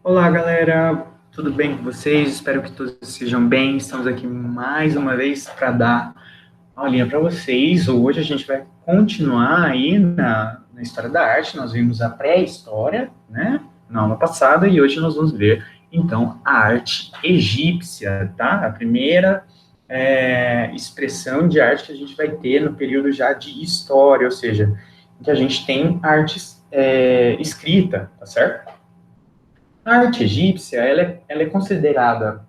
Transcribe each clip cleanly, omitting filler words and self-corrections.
Olá, galera, tudo bem com vocês? Espero que todos estejam bem. Estamos aqui mais uma vez para dar uma aulinha para vocês. Hoje a gente vai continuar aí na história da arte. Nós vimos a pré-história, né, na aula passada, e hoje nós vamos ver, então, a arte egípcia, tá? A primeira expressão de arte que a gente vai ter no período já de história, ou seja, em que a gente tem arte escrita, tá certo? A arte egípcia, ela é considerada,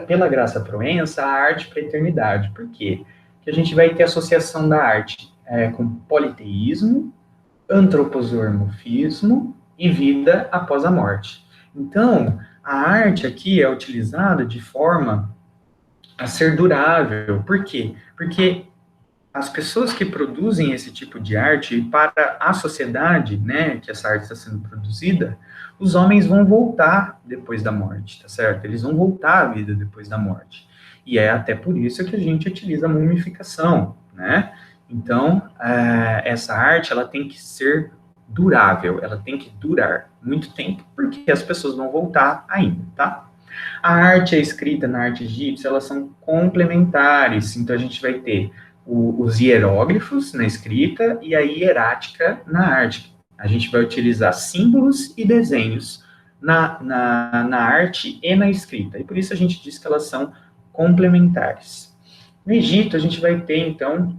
pela Graça Proença, a arte para a eternidade. Por quê? Porque a gente vai ter associação da arte com politeísmo, antroposomorfismo e vida após a morte. Então, a arte aqui é utilizada de forma a ser durável. Por quê? Porque as pessoas que produzem esse tipo de arte para a sociedade, né, que essa arte está sendo produzida, os homens vão voltar depois da morte, tá certo? Eles vão voltar à vida depois da morte. E é até por isso que a gente utiliza a mumificação, né? Então, essa arte, ela tem que ser durável, ela tem que durar muito tempo, porque as pessoas vão voltar ainda, tá? A arte e a escrita na arte egípcia, elas são complementares, então a gente vai ter os hieróglifos na escrita e a hierática na arte. A gente vai utilizar símbolos e desenhos na arte e na escrita, e por isso a gente diz que elas são complementares. No Egito, a gente vai ter, então,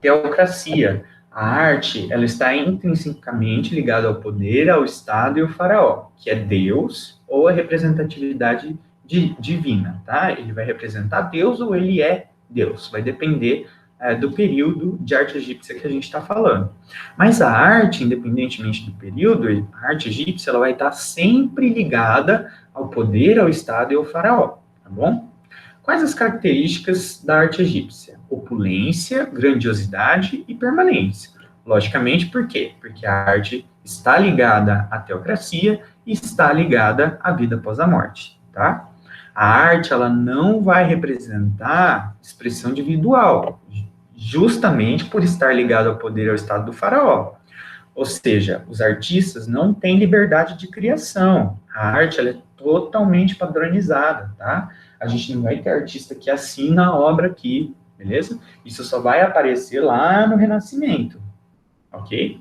teocracia. A arte, ela está intrinsecamente ligada ao poder, ao Estado e ao faraó, que é Deus ou a representatividade divina, tá? Ele vai representar Deus ou ele é Deus, vai depender do período de arte egípcia que a gente está falando. Mas a arte, independentemente do período, a arte egípcia, ela vai estar sempre ligada ao poder, ao Estado e ao faraó, tá bom? Quais as características da arte egípcia? Opulência, grandiosidade e permanência. Logicamente, por quê? Porque a arte está ligada à teocracia e está ligada à vida após a morte, tá? A arte, ela não vai representar expressão individual, justamente por estar ligada ao poder e ao estado do faraó. Ou seja, os artistas não têm liberdade de criação. A arte, ela é totalmente padronizada, tá? A gente não vai ter artista que assina a obra aqui, beleza? Isso só vai aparecer lá no Renascimento, ok?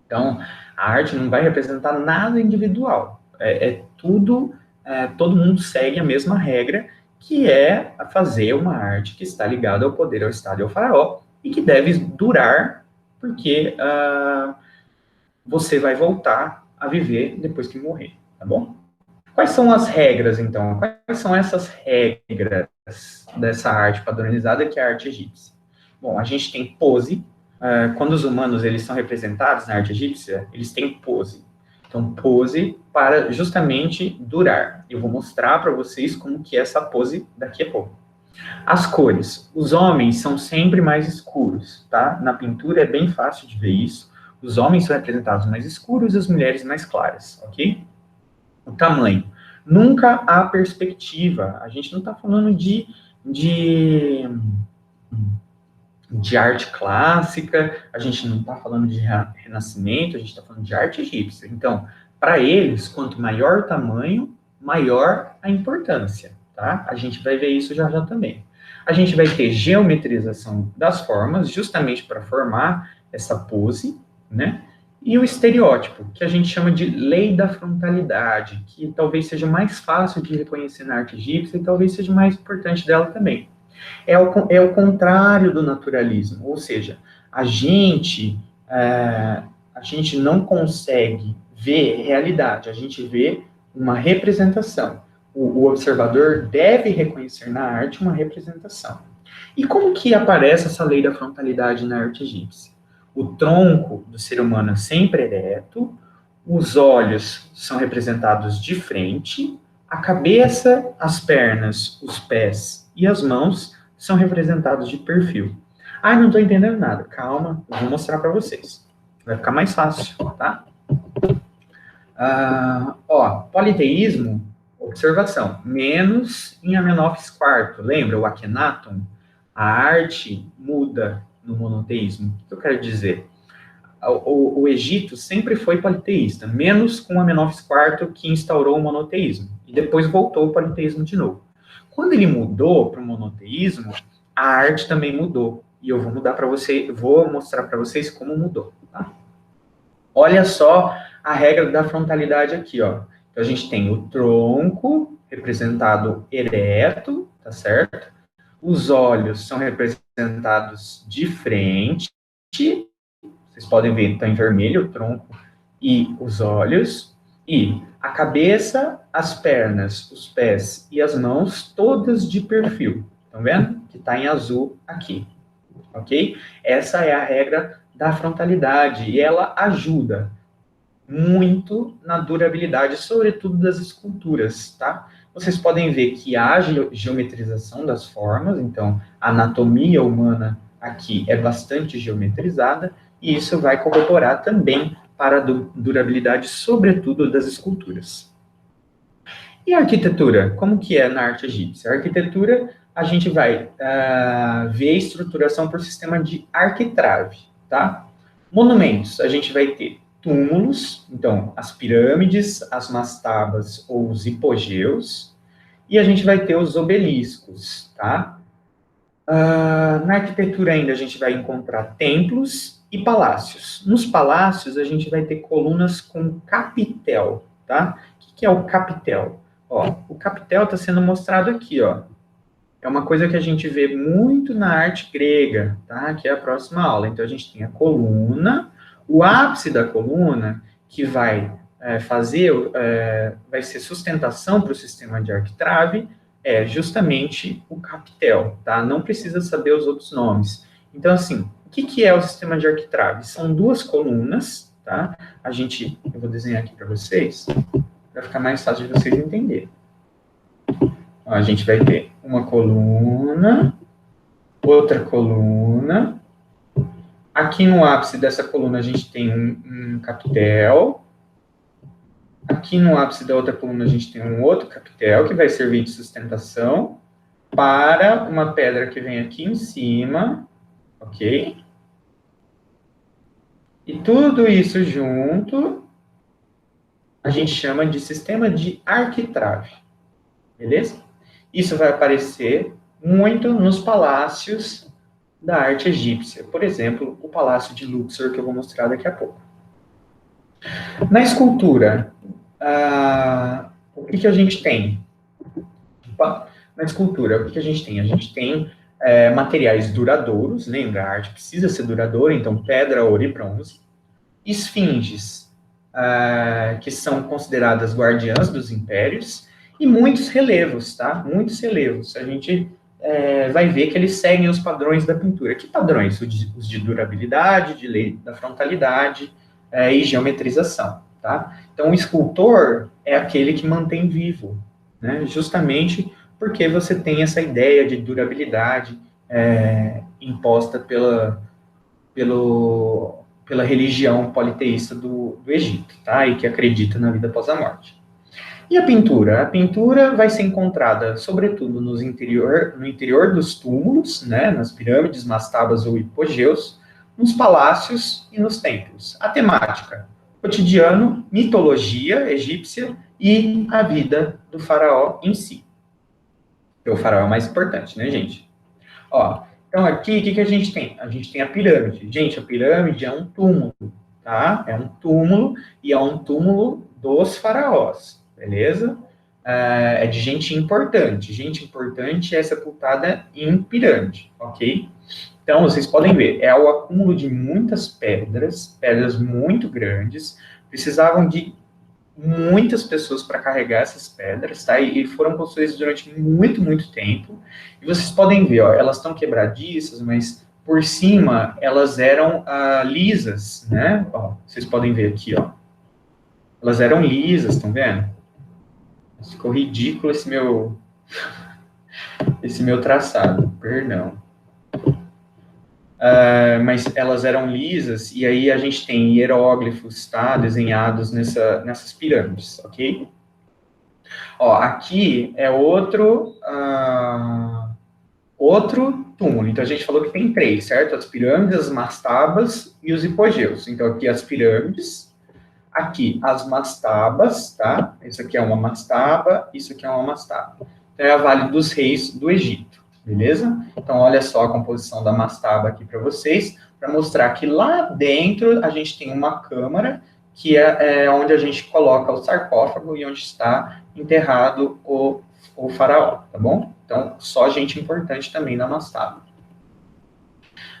Então, a arte não vai representar nada individual. Tudo, todo mundo segue a mesma regra, que é fazer uma arte que está ligada ao poder, ao Estado e ao faraó, e que deve durar, porque você vai voltar a viver depois que morrer, tá bom? Quais são as regras, então? Quais são essas regras dessa arte padronizada que é a arte egípcia? Bom, a gente tem pose. Quando os humanos eles são representados na arte egípcia, eles têm pose. Então, pose para justamente durar. Eu vou mostrar para vocês como que é essa pose daqui a pouco. As cores. Os homens são sempre mais escuros, tá? Na pintura é bem fácil de ver isso. Os homens são representados mais escuros e as mulheres mais claras, ok? O tamanho. Nunca há perspectiva. A gente não está falando de arte clássica, a gente não está falando de renascimento, a gente está falando de arte egípcia. Então, para eles, quanto maior o tamanho, maior a importância, tá? A gente vai ver isso já já também. A gente vai ter geometrização das formas, justamente para formar essa pose, né? E o estereótipo, que a gente chama de lei da frontalidade, que talvez seja mais fácil de reconhecer na arte egípcia e talvez seja mais importante dela também. É o contrário do naturalismo, ou seja, a gente não consegue ver realidade, a gente vê uma representação. O observador deve reconhecer na arte uma representação. E como que aparece essa lei da frontalidade na arte egípcia? O tronco do ser humano é sempre ereto, os olhos são representados de frente, a cabeça, as pernas, os pés e as mãos são representados de perfil. Ah, não estou entendendo nada. Calma, eu vou mostrar para vocês. Vai ficar mais fácil, tá? Politeísmo, observação, menos em Amenófis IV. Lembra o Akhenaton? A arte muda no monoteísmo. O que eu quero dizer? o Egito sempre foi politeísta, menos com Amenófis IV, que instaurou o monoteísmo, e depois voltou o politeísmo de novo. Quando ele mudou para o monoteísmo, a arte também mudou, e eu vou mostrar para vocês como mudou. Tá? Olha só a regra da frontalidade aqui, ó. Então, a gente tem o tronco representado ereto, tá certo? Os olhos são representados de frente. Vocês podem ver, está em vermelho o tronco e os olhos. E a cabeça, as pernas, os pés e as mãos, todas de perfil. Estão vendo? Que está em azul aqui. Ok? Essa é a regra da frontalidade. E ela ajuda muito na durabilidade, sobretudo das esculturas, tá? Vocês podem ver que há geometrização das formas, então a anatomia humana aqui é bastante geometrizada, e isso vai corroborar também para a durabilidade, sobretudo das esculturas. E a arquitetura? Como que é na arte egípcia? A arquitetura, a gente vai ver a estruturação por sistema de arquitrave, tá? Monumentos, a gente vai ter túmulos, então, as pirâmides, as mastabas ou os hipogeus, e a gente vai ter os obeliscos, tá? Na arquitetura ainda a gente vai encontrar templos e palácios. Nos palácios a gente vai ter colunas com capitel, tá? O que é o capitel? Ó, o capitel está sendo mostrado aqui, ó. É uma coisa que a gente vê muito na arte grega, tá? Que é a próxima aula. Então, a gente tem a coluna, o ápice da coluna, que vai vai ser sustentação para o sistema de arquitrave, é justamente o capitel, tá? Não precisa saber os outros nomes. Então, assim, o que é o sistema de arquitrave? São duas colunas, tá? Eu vou desenhar aqui para vocês, para ficar mais fácil de vocês entenderem. A gente vai ter uma coluna, outra coluna. Aqui no ápice dessa coluna a gente tem um capitel. Aqui no ápice da outra coluna a gente tem um outro capitel que vai servir de sustentação para uma pedra que vem aqui em cima, ok? E tudo isso junto a gente chama de sistema de arquitrave, beleza? Isso vai aparecer muito nos palácios da arte egípcia. Por exemplo, o Palácio de Luxor, que eu vou mostrar daqui a pouco. Na escultura, o que a gente tem? Na escultura, o que a gente tem? A gente tem materiais duradouros, lembra? A arte precisa ser duradoura, então pedra, ouro e bronze. Esfinges, que são consideradas guardiãs dos impérios, e muitos relevos, tá? Muitos relevos. A gente vai ver que eles seguem os padrões da pintura. Que padrões? Os de durabilidade, de lei da frontalidade e geometrização, tá? Então, o escultor é aquele que mantém vivo, né? Justamente porque você tem essa ideia de durabilidade imposta pela religião politeísta do Egito, tá? E que acredita na vida após a morte. E a pintura? A pintura vai ser encontrada, sobretudo, no interior dos túmulos, né, nas pirâmides, mastabas ou hipogeus, nos palácios e nos templos. A temática: cotidiano, mitologia egípcia e a vida do faraó em si. O faraó é o mais importante, né, gente? Ó, então, aqui, o que a gente tem? A gente tem a pirâmide. Gente, a pirâmide é um túmulo, tá? É um túmulo, e é um túmulo dos faraós, beleza? É de gente importante. Gente importante é sepultada em pirâmide, ok? Então, vocês podem ver, é o acúmulo de muitas pedras muito grandes, precisavam de muitas pessoas para carregar essas pedras, tá? E foram construídas durante muito, muito tempo. E vocês podem ver, ó, elas estão quebradiças, mas por cima elas eram lisas, né? Ó, vocês podem ver aqui, ó. Elas eram lisas, estão vendo? Ficou ridículo esse meu traçado, perdão. Mas elas eram lisas, e aí a gente tem hieróglifos, tá, desenhados nessas pirâmides, ok? Ó, aqui é outro túmulo. Então, a gente falou que tem três, certo? As pirâmides, as mastabas e os hipogeus. Então, aqui as pirâmides, aqui as mastabas, tá? Isso aqui é uma mastaba, isso aqui é uma mastaba. Então, é a Vale dos Reis do Egito, beleza? Então, olha só a composição da mastaba aqui para vocês, para mostrar que lá dentro a gente tem uma câmara, que é onde a gente coloca o sarcófago e onde está enterrado o faraó, tá bom? Então, só gente importante também na mastaba.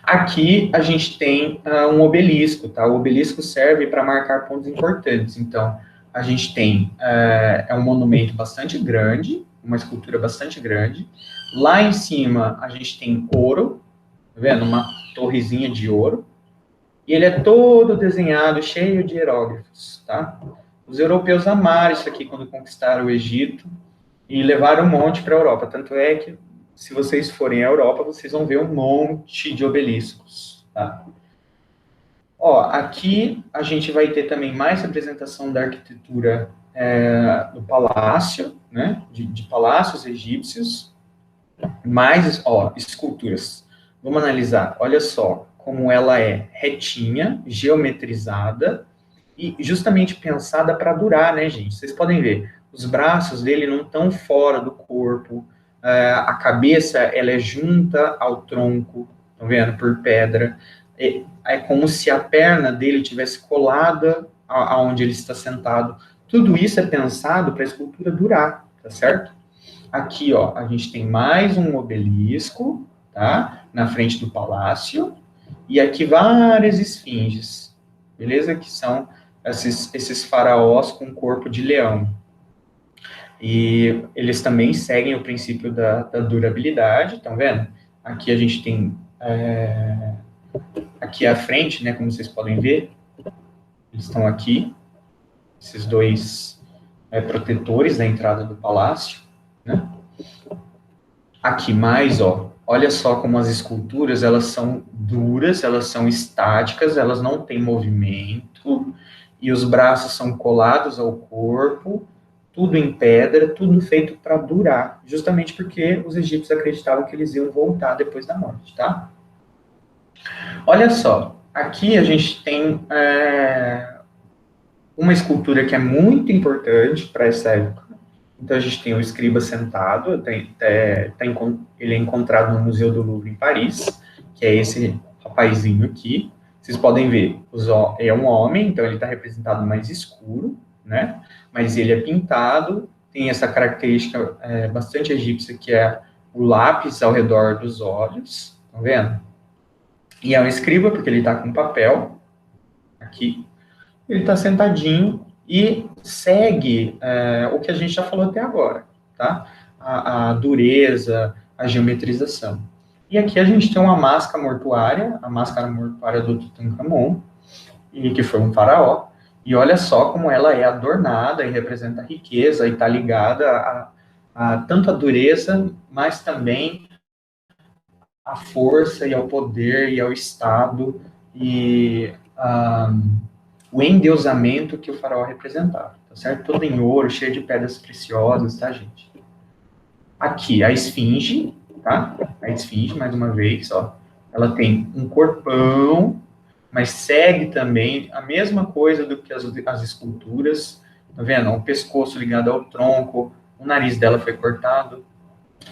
Aqui a gente tem um obelisco, tá? O obelisco serve para marcar pontos importantes. Então, a gente tem um monumento bastante grande, uma escultura bastante grande. Lá em cima a gente tem ouro, tá vendo? Uma torrezinha de ouro. E ele é todo desenhado, cheio de hieróglifos, tá? Os europeus amaram isso aqui quando conquistaram o Egito e levaram um monte para a Europa. Tanto é que, se vocês forem à Europa, vocês vão ver um monte de obeliscos, tá? Ó, aqui a gente vai ter também mais representação da arquitetura do palácio, né? De palácios egípcios. Mais, ó, esculturas. Vamos analisar. Olha só como ela é retinha, geometrizada e justamente pensada para durar, né, gente? Vocês podem ver, os braços dele não estão fora do corpo, a cabeça ela é junta ao tronco, estão vendo? Por pedra. É como se a perna dele tivesse colada aonde ele está sentado. Tudo isso é pensado para a escultura durar, tá certo? Aqui, ó, a gente tem mais um obelisco, tá? Na frente do palácio. E aqui várias esfinges, beleza? Que são esses faraós com corpo de leão. E eles também seguem o princípio da durabilidade, estão vendo? Aqui a gente tem, aqui à frente, né, como vocês podem ver, eles estão aqui, esses dois protetores da entrada do palácio, né? Aqui mais, ó, olha só como as esculturas, elas são duras, elas são estáticas, elas não têm movimento, e os braços são colados ao corpo, tudo em pedra, tudo feito para durar, justamente porque os egípcios acreditavam que eles iam voltar depois da morte, tá? Olha só, aqui a gente tem uma escultura que é muito importante para essa época. Então, a gente tem o escriba sentado, ele é encontrado no Museu do Louvre, em Paris, que é esse rapazinho aqui. Vocês podem ver, é um homem, então ele está representado mais escuro, né? Mas ele é pintado, tem essa característica bastante egípcia, que é o lápis ao redor dos olhos, estão vendo? E é um escriba, porque ele está com papel, aqui. Ele está sentadinho e segue o que a gente já falou até agora, tá? A dureza, a geometrização. E aqui a gente tem uma máscara mortuária, a máscara mortuária do Tutankhamon, que foi um faraó, e olha só como ela é adornada e representa a riqueza, e está ligada a tanto a dureza, mas também a força e ao poder e ao Estado e o endeusamento que o faraó representava, tá certo? Todo em ouro, cheio de pedras preciosas, tá, gente? Aqui, a esfinge, tá? A esfinge, mais uma vez, ó, ela tem um corpão, mas segue também a mesma coisa do que as esculturas, tá vendo? O pescoço ligado ao tronco, o nariz dela foi cortado,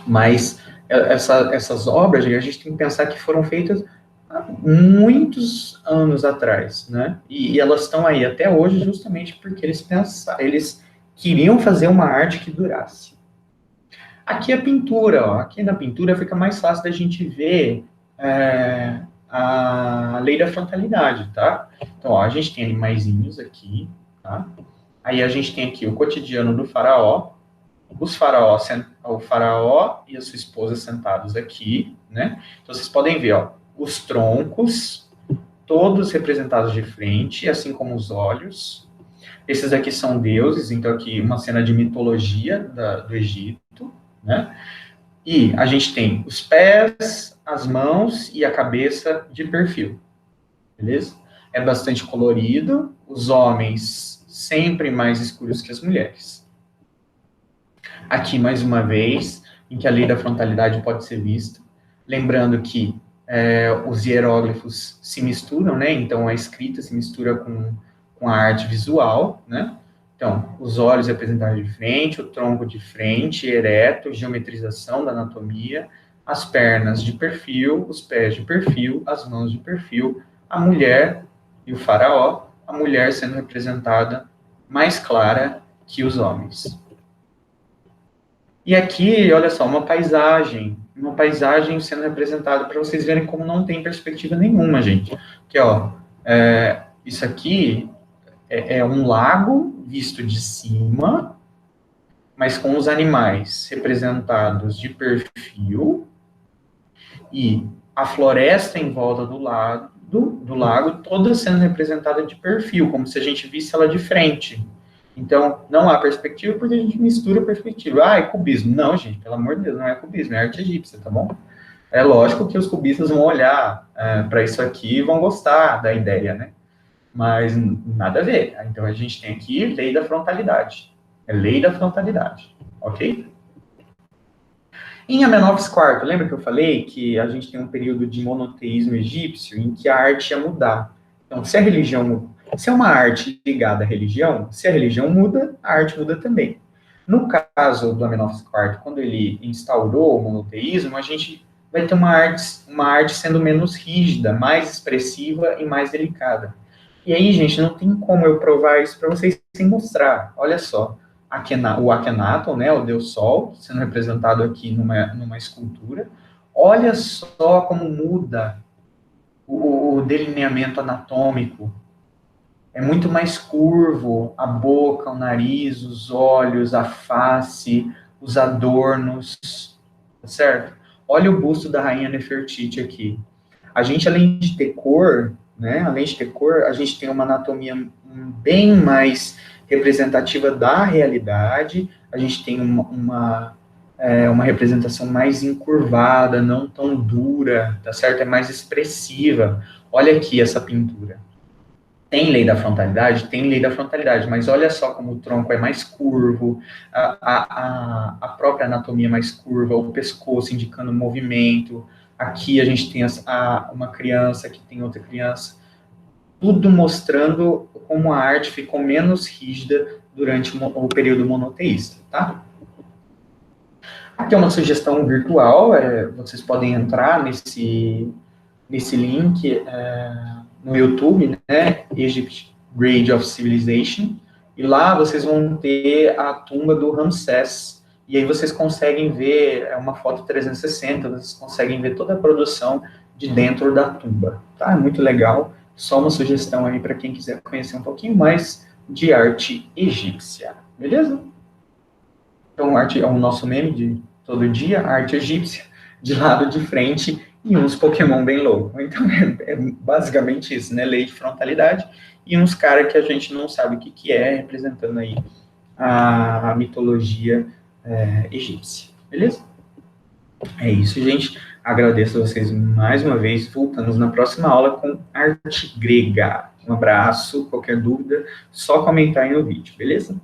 mas essas obras, a gente tem que pensar que foram feitas há muitos anos atrás, né? E elas estão aí até hoje justamente porque eles queriam fazer uma arte que durasse. Aqui a pintura, ó. Aqui na pintura fica mais fácil da gente ver a lei da frontalidade, tá? Então, ó, a gente tem animaizinhos aqui, tá? Aí a gente tem aqui o cotidiano do faraó, o faraó e a sua esposa sentados aqui, né? Então vocês podem ver, ó, os troncos, todos representados de frente, assim como os olhos. Esses aqui são deuses, então aqui uma cena de mitologia do Egito, né? E a gente tem os pés, as mãos e a cabeça de perfil, beleza? É bastante colorido, os homens sempre mais escuros que as mulheres. Aqui, mais uma vez, em que a lei da frontalidade pode ser vista. Lembrando que os hieróglifos se misturam, né? Então, a escrita se mistura com a arte visual, né? Então, os olhos representados de frente, o tronco de frente, ereto, geometrização da anatomia, as pernas de perfil, os pés de perfil, as mãos de perfil, a mulher e o faraó, a mulher sendo representada mais clara que os homens. E aqui, olha só, uma paisagem sendo representada para vocês verem como não tem perspectiva nenhuma, gente. Que, ó, isso aqui é um lago visto de cima, mas com os animais representados de perfil, e a floresta em volta do lago toda sendo representada de perfil, como se a gente visse ela de frente. Então, não há perspectiva porque a gente mistura perspectiva. Ah, é cubismo. Não, gente, pelo amor de Deus, não é cubismo, é arte egípcia, tá bom? É lógico que os cubistas vão olhar para isso aqui e vão gostar da ideia, né? Mas nada a ver. Então, a gente tem aqui lei da frontalidade. É lei da frontalidade, ok? Em Amenófis IV, lembra que eu falei que a gente tem um período de monoteísmo egípcio em que a arte ia mudar. Então, se é uma arte ligada à religião, se a religião muda, a arte muda também. No caso do Amenófis IV, quando ele instaurou o monoteísmo, a gente vai ter uma arte sendo menos rígida, mais expressiva e mais delicada. E aí, gente, não tem como eu provar isso para vocês sem mostrar. Olha só, o Akhenaton, né, o Deus Sol, sendo representado aqui numa escultura. Olha só como muda o delineamento anatômico. É muito mais curvo a boca, o nariz, os olhos, a face, os adornos, tá certo? Olha o busto da rainha Nefertiti aqui. A gente, além de ter cor, né, a gente tem uma anatomia bem mais representativa da realidade, a gente tem uma representação mais encurvada, não tão dura, tá certo? É mais expressiva. Olha aqui essa pintura. Tem lei da frontalidade? Tem lei da frontalidade, mas olha só como o tronco é mais curvo, a própria anatomia é mais curva, o pescoço indicando movimento. Aqui a gente tem uma criança, aqui tem outra criança. Tudo mostrando como a arte ficou menos rígida durante o período monoteísta, tá? Aqui é uma sugestão virtual, vocês podem entrar nesse link no YouTube, né, Egypt Grade of Civilization, e lá vocês vão ter a tumba do Ramsés, e aí vocês conseguem ver, uma foto 360, vocês conseguem ver toda a produção de dentro da tumba, tá? É muito legal, só uma sugestão aí para quem quiser conhecer um pouquinho mais de arte egípcia, beleza? Então, arte é o nosso meme de todo dia, arte egípcia, de lado de frente, e uns Pokémon bem loucos. Então, é basicamente isso, né? Lei de frontalidade, e uns caras que a gente não sabe o que é, representando aí a mitologia egípcia. Beleza? É isso, gente. Agradeço a vocês mais uma vez. Voltamos na próxima aula com arte grega. Um abraço. Qualquer dúvida, só comentar aí no vídeo, beleza?